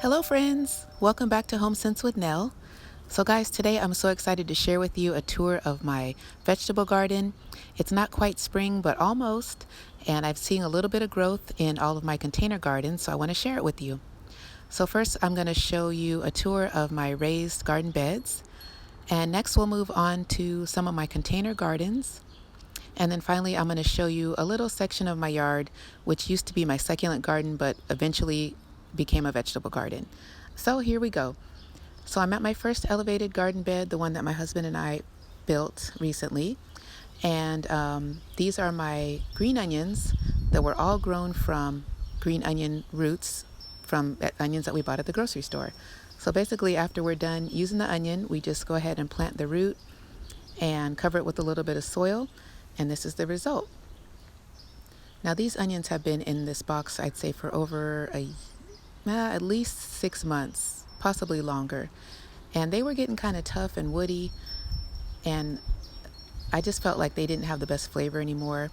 Hello friends, welcome back to Home Sense with Nell. So guys, today I'm so excited to share with you a tour of my vegetable garden. It's not quite spring, but almost, and I've seen a little bit of growth in all of my container gardens, so I want to share it with you. So first I'm going to show you a tour of my raised garden beds, and next we'll move on to some of my container gardens. And then finally, I'm going to show you a little section of my yard, which used to be my succulent garden, but eventually became a vegetable garden. So here we go. So I'm at my first elevated garden bed, the one that my husband and I built recently. And these are my green onions that were all grown from green onion roots from onions that we bought at the grocery store. So basically, after we're done using the onion, we just go ahead and plant the root and cover it with a little bit of soil. And this is the result. Now these onions have been in this box, I'd say, for over at least 6 months, possibly longer. And they were getting kind of tough and woody, and I just felt like they didn't have the best flavor anymore.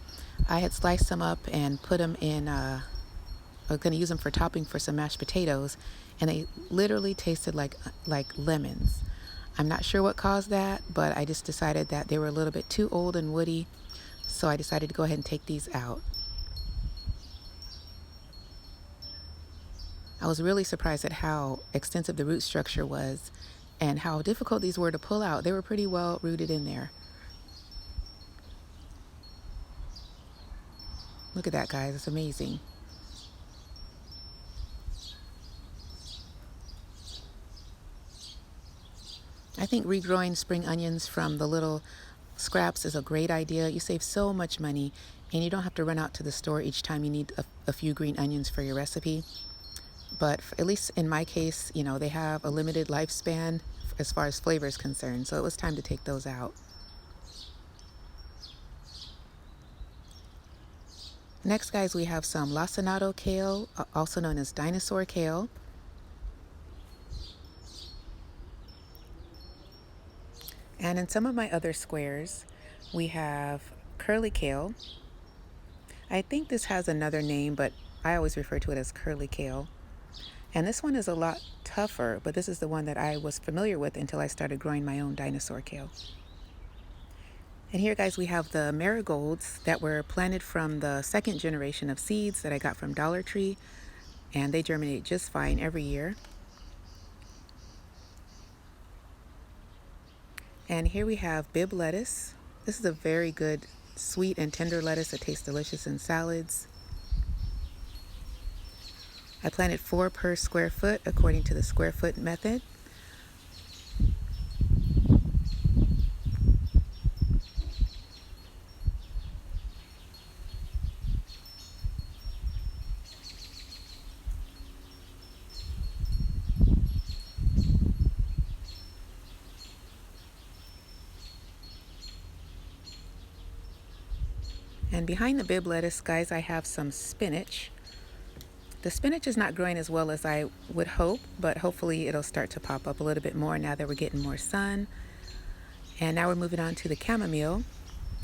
I had sliced them up and put them in, I was going to use them for topping for some mashed potatoes, and they literally tasted like lemons. I'm not sure what caused that, but I just decided that they were a little bit too old and woody. So I decided to go ahead and take these out. I was really surprised at how extensive the root structure was and how difficult these were to pull out. They were pretty well rooted in there. Look at that, guys. It's amazing. I think regrowing spring onions from the little scraps is a great idea. You save so much money, and you don't have to run out to the store each time you need a few green onions for your recipe. But at least in my case, you know, they have a limited lifespan as far as flavor is concerned, so it was time to take those out. Next, guys, we have some Lasagna kale, also known as dinosaur kale. And in some of my other squares, we have curly kale. I think this has another name, but I always refer to it as curly kale. And this one is a lot tougher, but this is the one that I was familiar with until I started growing my own dinosaur kale. And here, guys, we have the marigolds that were planted from the second generation of seeds that I got from Dollar Tree, and they germinate just fine every year. And here we have Bib lettuce. This is a very good sweet and tender lettuce that tastes delicious in salads. I planted 4 per square foot according to the square foot method. And behind the Bib lettuce, guys, I have some spinach. The spinach is not growing as well as I would hope, but hopefully it'll start to pop up a little bit more now that we're getting more sun. And now we're moving on to the chamomile.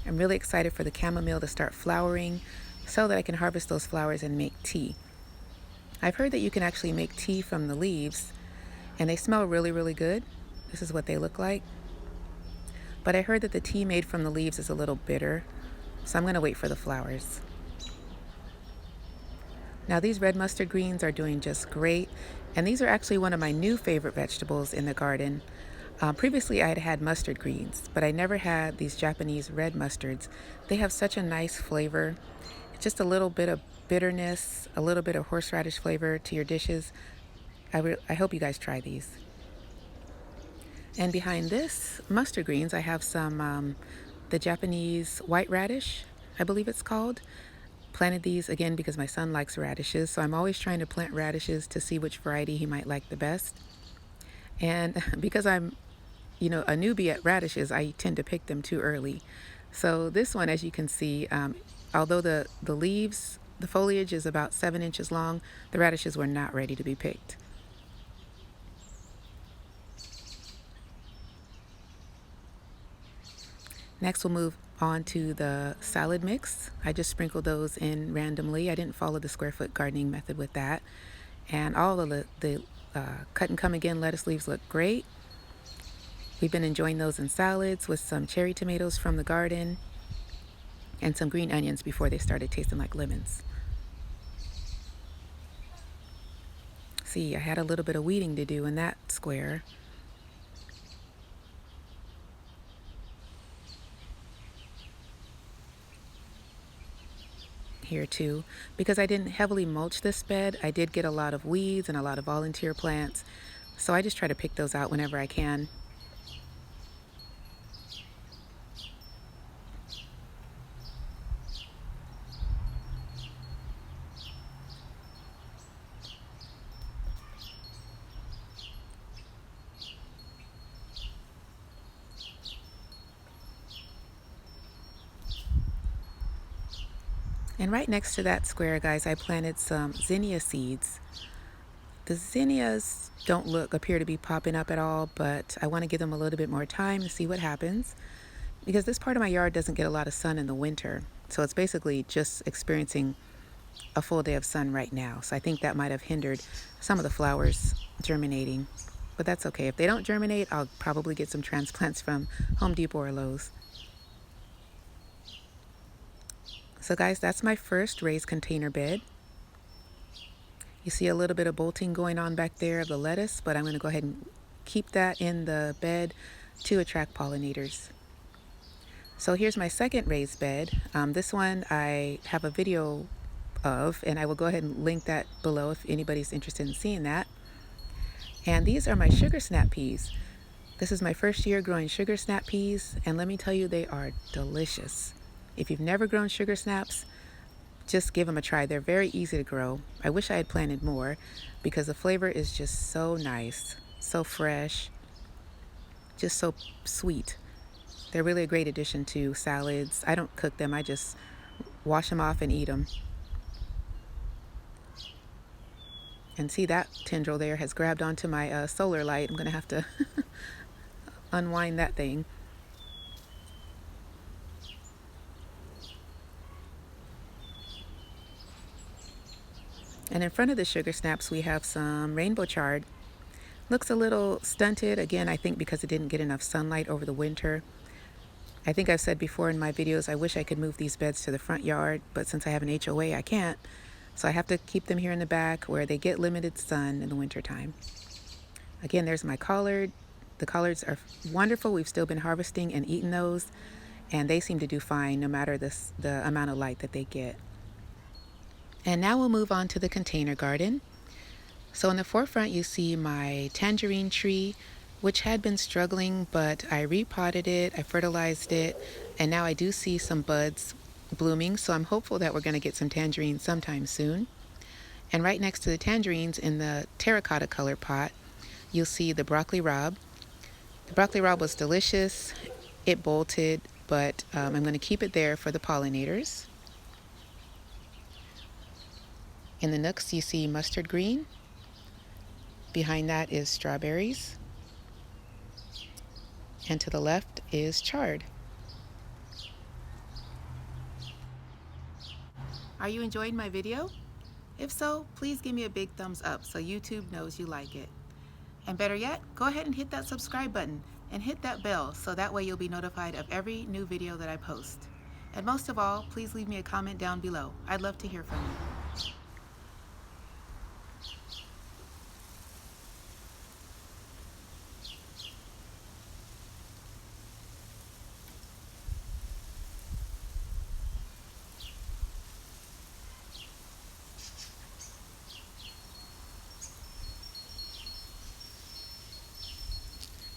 I'm really excited for the chamomile to start flowering so that I can harvest those flowers and make tea. I've heard that you can actually make tea from the leaves, and they smell really, really good. This is what they look like. But I heard that the tea made from the leaves is a little bitter, so I'm going to wait for the flowers. Now these red mustard greens are doing just great, and these are actually one of my new favorite vegetables in the garden. Previously I had had mustard greens, but I never had these Japanese red mustards. They have such a nice flavor. Just a little bit of bitterness, a little bit of horseradish flavor to your dishes. I hope you guys try these. And behind this mustard greens, I have some the Japanese white radish, I believe it's called. Planted these again because my son likes radishes, so I'm always trying to plant radishes to see which variety he might like the best. And because I'm, a newbie at radishes, I tend to pick them too early. So this one, as you can see, although the leaves, the foliage is about 7 inches long, the radishes were not ready to be picked. Next, we'll move on to the salad mix. I just sprinkled those in randomly. I didn't follow the square foot gardening method with that. And all of the cut and come again lettuce leaves look great. We've been enjoying those in salads with some cherry tomatoes from the garden and some green onions before they started tasting like lemons. See, I had a little bit of weeding to do in that square. Here too, because I didn't heavily mulch this bed, I did get a lot of weeds and a lot of volunteer plants, so I just try to pick those out whenever I can. And right next to that square, guys, I planted some zinnia seeds. The zinnias don't appear to be popping up at all, but I want to give them a little bit more time to see what happens, because this part of my yard doesn't get a lot of sun in the winter. So it's basically just experiencing a full day of sun right now. So I think that might have hindered some of the flowers germinating, but that's okay. If they don't germinate, I'll probably get some transplants from Home Depot or Lowe's. So guys, that's my first raised container bed. You see a little bit of bolting going on back there of the lettuce, but I'm going to go ahead and keep that in the bed to attract pollinators. So here's my second raised bed. This one I have a video of, and I will go ahead and link that below if anybody's interested in seeing that. And these are my sugar snap peas. This is my first year growing sugar snap peas, and let me tell you, they are delicious. If you've never grown sugar snaps, just give them a try. They're very easy to grow. I wish I had planted more because the flavor is just so nice, so fresh, just so sweet. They're really a great addition to salads. I don't cook them, I just wash them off and eat them. And see, that tendril there has grabbed onto my solar light. I'm gonna have to unwind that thing. And in front of the sugar snaps, we have some rainbow chard. Looks a little stunted, again, I think because it didn't get enough sunlight over the winter. I think I've said before in my videos, I wish I could move these beds to the front yard, but since I have an HOA, I can't. So I have to keep them here in the back where they get limited sun in the wintertime. Again, there's my collard. The collards are wonderful. We've still been harvesting and eating those, and they seem to do fine no matter the amount of light that they get. And now we'll move on to the container garden. So in the forefront, you see my tangerine tree, which had been struggling, but I repotted it, I fertilized it, and now I do see some buds blooming. So I'm hopeful that we're going to get some tangerines sometime soon. And right next to the tangerines in the terracotta color pot, you'll see the broccoli rabe. The broccoli rabe was delicious. It bolted, but I'm going to keep it there for the pollinators. In the nooks, you see mustard green. Behind that is strawberries. And to the left is chard. Are you enjoying my video? If so, please give me a big thumbs up so YouTube knows you like it. And better yet, go ahead and hit that subscribe button and hit that bell so that way you'll be notified of every new video that I post. And most of all, please leave me a comment down below. I'd love to hear from you.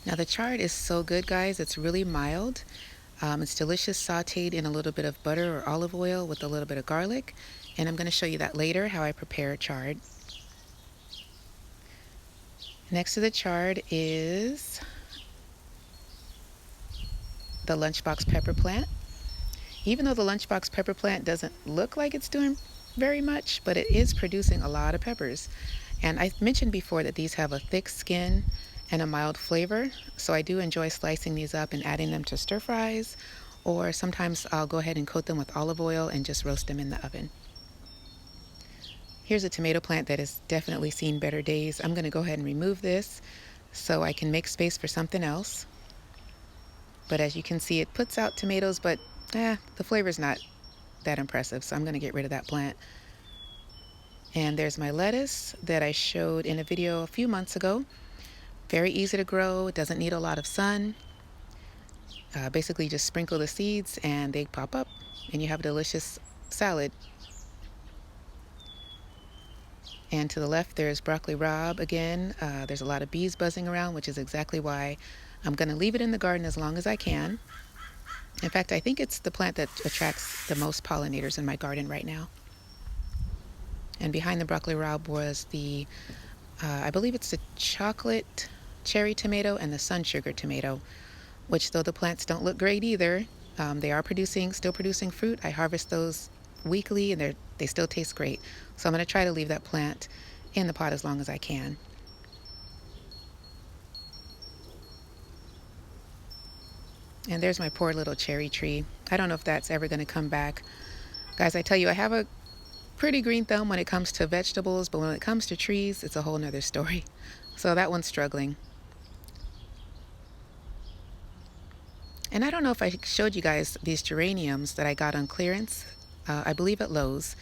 Now the chard is so good, guys. It's really mild. It's delicious sauteed in a little bit of butter or olive oil with a little bit of garlic. And I'm going to show you that later, how I prepare chard. Next to the chard is the lunchbox pepper plant. Even though the lunchbox pepper plant doesn't look like it's doing very much, but it is producing a lot of peppers. And I mentioned before that these have a thick skin and a mild flavor, so I do enjoy slicing these up and adding them to stir fries, or sometimes I'll go ahead and coat them with olive oil and just roast them in the oven. Here's a tomato plant that has definitely seen better days. I'm going to go ahead and remove this so I can make space for something else. But as you can see, it puts out tomatoes, but the flavor's not that impressive, so I'm going to get rid of that plant. And there's my lettuce that I showed in a video a few months ago. Very easy to grow. It doesn't need a lot of sun. Basically just sprinkle the seeds and they pop up and you have a delicious salad. And to the left there's broccoli rabe again. There's a lot of bees buzzing around, which is exactly why I'm going to leave it in the garden as long as I can. In fact, I think it's the plant that attracts the most pollinators in my garden right now. And behind the broccoli rabe was the, I believe it's the chocolate cherry tomato and the sun sugar tomato, which though the plants don't look great either, they are still producing fruit. I harvest those weekly and they still taste great. So I'm going to try to leave that plant in the pot as long as I can. And there's my poor little cherry tree. I don't know if that's ever going to come back. Guys, I tell you, I have a pretty green thumb when it comes to vegetables, but when it comes to trees, it's a whole nother story. So that one's struggling. And I don't know if I showed you guys these geraniums that I got on clearance, I believe at Lowe's.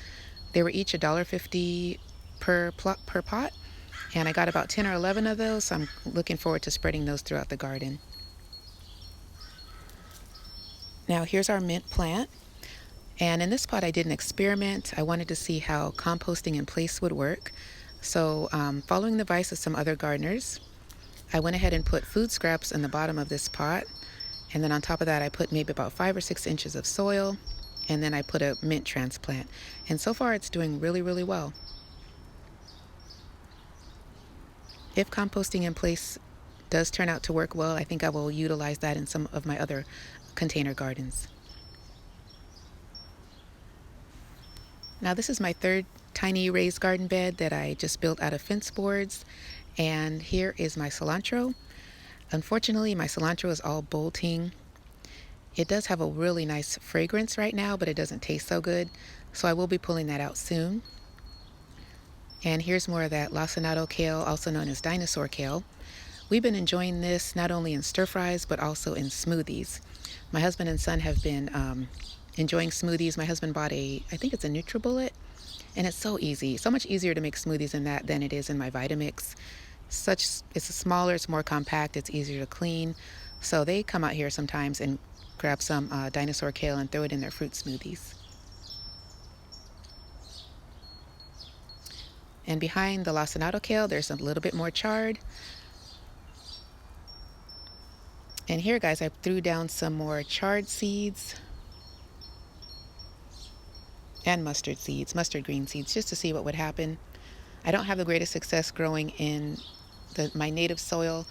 They were each $1.50 per pot, and I got about 10 or 11 of those, so I'm looking forward to spreading those throughout the garden. Now here's our mint plant, and in this pot I did an experiment. I wanted to see how composting in place would work. So following the advice of some other gardeners, I went ahead and put food scraps in the bottom of this pot. And then on top of that, I put maybe about 5 or 6 inches of soil. And then I put a mint transplant. And so far, it's doing really, really well. If composting in place does turn out to work well, I think I will utilize that in some of my other container gardens. Now, this is my third tiny raised garden bed that I just built out of fence boards. And here is my cilantro. Unfortunately, my cilantro is all bolting. It does have a really nice fragrance right now, but it doesn't taste so good. So I will be pulling that out soon. And here's more of that Lasagna kale, also known as dinosaur kale. We've been enjoying this not only in stir fries, but also in smoothies. My husband and son have been enjoying smoothies. My husband bought I think it's a NutriBullet, and it's so easy. So much easier to make smoothies in that than it is in my Vitamix. It's smaller, it's more compact, it's easier to clean. So they come out here sometimes and grab some dinosaur kale and throw it in their fruit smoothies. And behind the Lasagna kale, there's a little bit more chard. And here, guys, I threw down some more chard seeds and mustard green seeds, just to see what would happen. I don't have the greatest success growing in my native soil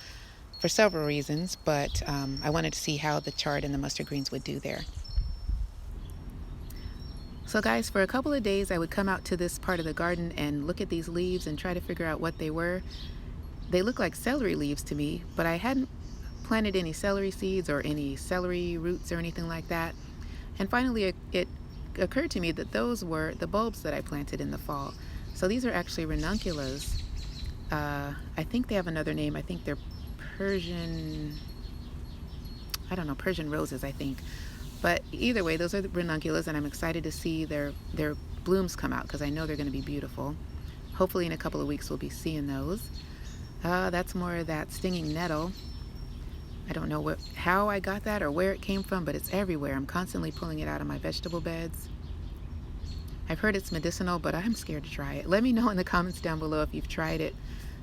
for several reasons, but I wanted to see how the chard and the mustard greens would do there. So guys, for a couple of days I would come out to this part of the garden and look at these leaves and try to figure out what they were. They look like celery leaves to me, but I hadn't planted any celery seeds or any celery roots or anything like that. And finally it occurred to me that those were the bulbs that I planted in the fall. So these are actually ranunculus. I think they have another name. I think they're Persian roses, I think. But either way, those are the ranunculus, and I'm excited to see their blooms come out because I know they're going to be beautiful. Hopefully in a couple of weeks we'll be seeing those. That's more of that stinging nettle. I don't know how I got that or where it came from, but it's everywhere. I'm constantly pulling it out of my vegetable beds. I've heard it's medicinal, but I'm scared to try it. Let me know in the comments down below if you've tried it,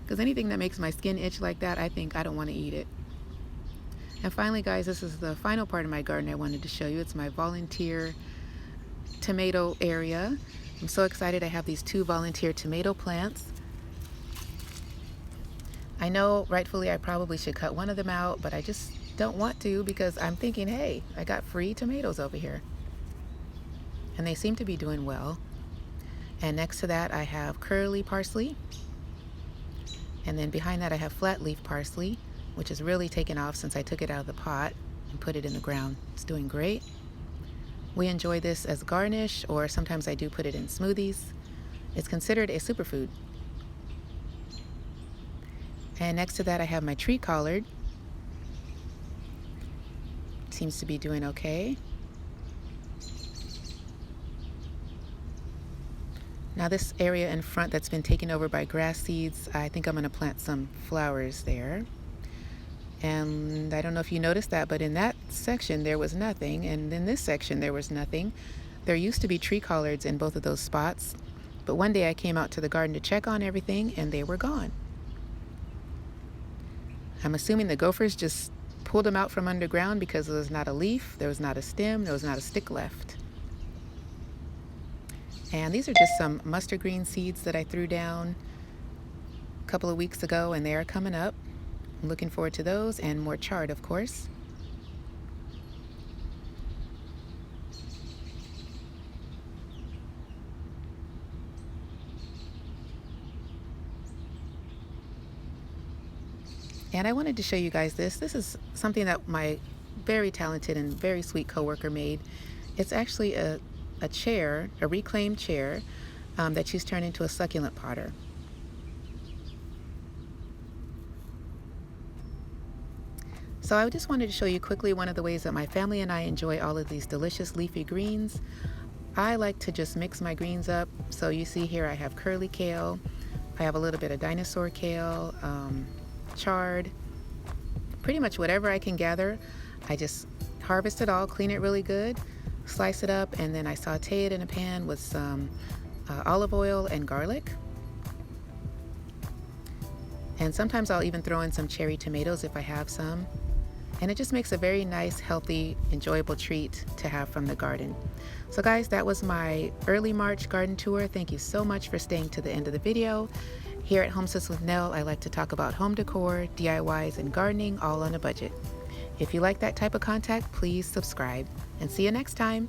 because anything that makes my skin itch like that, I think I don't want to eat it. And finally, guys, this is the final part of my garden I wanted to show you. It's my volunteer tomato area. I'm so excited I have these 2 volunteer tomato plants. I know rightfully I probably should cut one of them out, but I just don't want to because I'm thinking, hey, I got free tomatoes over here. And they seem to be doing well. And next to that I have curly parsley. And then behind that I have flat leaf parsley, which has really taken off since I took it out of the pot and put it in the ground. It's doing great. We enjoy this as garnish, or sometimes I do put it in smoothies. It's considered a superfood. And next to that, I have my tree collard. Seems to be doing okay. Now this area in front that's been taken over by grass seeds, I think I'm going to plant some flowers there. And I don't know if you noticed that, but in that section there was nothing, and in this section there was nothing. There used to be tree collards in both of those spots, but one day I came out to the garden to check on everything and they were gone. I'm assuming the gophers just pulled them out from underground because there was not a leaf, there was not a stem, there was not a stick left. And these are just some mustard green seeds that I threw down a couple of weeks ago, and they are coming up. I'm looking forward to those, and more chard, of course. And I wanted to show you guys this. This is something that my very talented and very sweet coworker made. It's actually a chair, a reclaimed chair that she's turned into a succulent potter. So I just wanted to show you quickly one of the ways that my family and I enjoy all of these delicious leafy greens. I like to just mix my greens up. So you see here I have curly kale, I have a little bit of dinosaur kale, chard, pretty much whatever I can gather. I just harvest it all, clean it really good, slice it up, and then I saute it in a pan with some olive oil and garlic. And sometimes I'll even throw in some cherry tomatoes if I have some. And it just makes a very nice, healthy, enjoyable treat to have from the garden. So guys, that was my early March garden tour. Thank you so much for staying to the end of the video. Here at Home Sits with Nell, I like to talk about home decor, DIYs, and gardening, all on a budget. If you like that type of content, please subscribe, and see you next time.